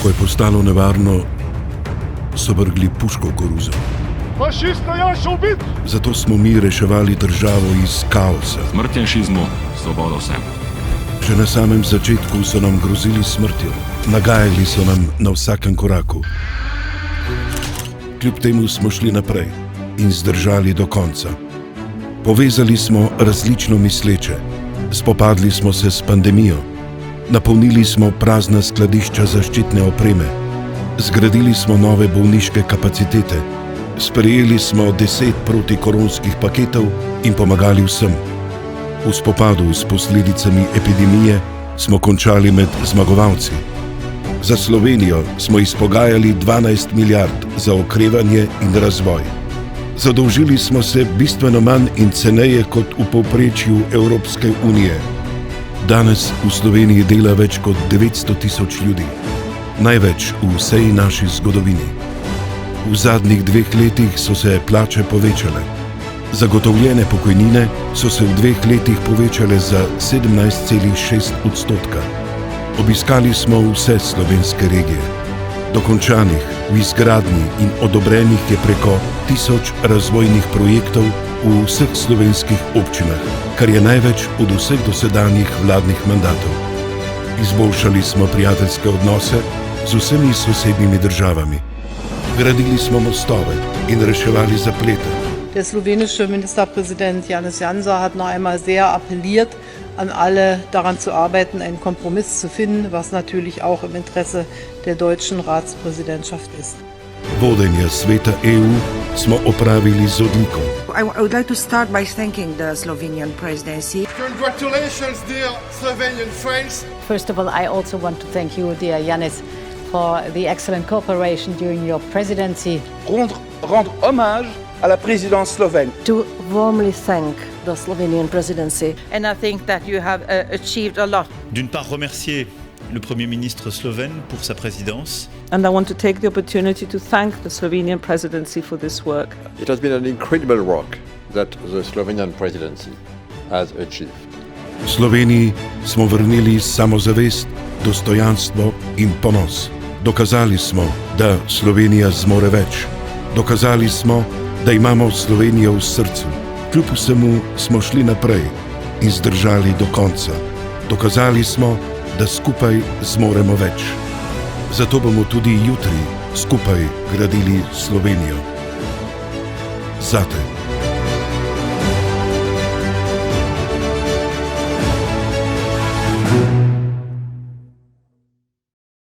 Ko je postalo nevarno, so vrgli puško v koruzo. Fašista Janša ubit! Zato smo mi reševali državo iz kaosa. Smrt janšizmu, svobodo vsem. Že na samem začetku so nam grozili smrtjo. Nagajali so nam na vsakem koraku. Kljub temu smo šli naprej in zdržali do konca. Povezali smo različno misleče. Spopadli smo se s pandemijo. Napolnili smo prazna skladišča zaščitne opreme. Zgradili smo nove bolniške kapacitete. Sprejeli smo 10 protikoronskih paketov in pomagali vsem. V spopadu s posledicami epidemije smo končali med zmagovalci. Za Slovenijo smo izpogajali 12 milijard za okrevanje in razvoj. Zadolžili smo se bistveno manj in ceneje kot v povprečju Evropske unije. Danes v Sloveniji dela več kot 900 tisoč ljudi. Največ v vsej naši zgodovini. V zadnjih 2 letih so se plače povečale. Zagotovljene pokojnine so se v 2 letih povečale za 17,6%. Obiskali smo vse slovenske regije. Dokončanih, v izgradnji in odobrenih je preko 1000 razvojnih projektov v vseh slovenskih občinah, kar je največ od vseh dosedanjih vladnih mandatov. Izboljšali smo prijateljske odnose z vsemi sosednjimi državami. Gradili smo mostove in reševali zaplete. Der slowenische Ministerpräsident Janez Janša hat noch einmal sehr appelliert, an alle daran zu arbeiten, einen Kompromiss zu finden, was natürlich auch im Interesse der deutschen Ratspräsidentschaft ist. Vodenje sveta EU smo opravili z odliko. I would like to start by thanking the Slovenian presidency. Congratulations, dear Slovenian friends! First of all, I also want to thank you, dear Janez, for the excellent cooperation during your presidency. Rendre hommage à la présidence slovène. To warmly thank the Slovenian presidency. And I think that you have achieved a lot. D'une part, remercier le Premier ministre slovène pour sa présidence. And I want to take the opportunity to thank the Slovenian presidency for this work. It has been an incredible work that the Slovenian presidency has achieved. Sloveniji smo vrnili samozavest, dostojanstvo in ponos. Dokazali smo, da Slovenija zmore več. Dokazali smo, da imamo Slovenijo v srcu. Kljub vsemu smo šli naprej in zdržali do konca. Dokazali smo, da skupaj zmoremo več. Zato bomo tudi jutri skupaj gradili Slovenijo. Zate.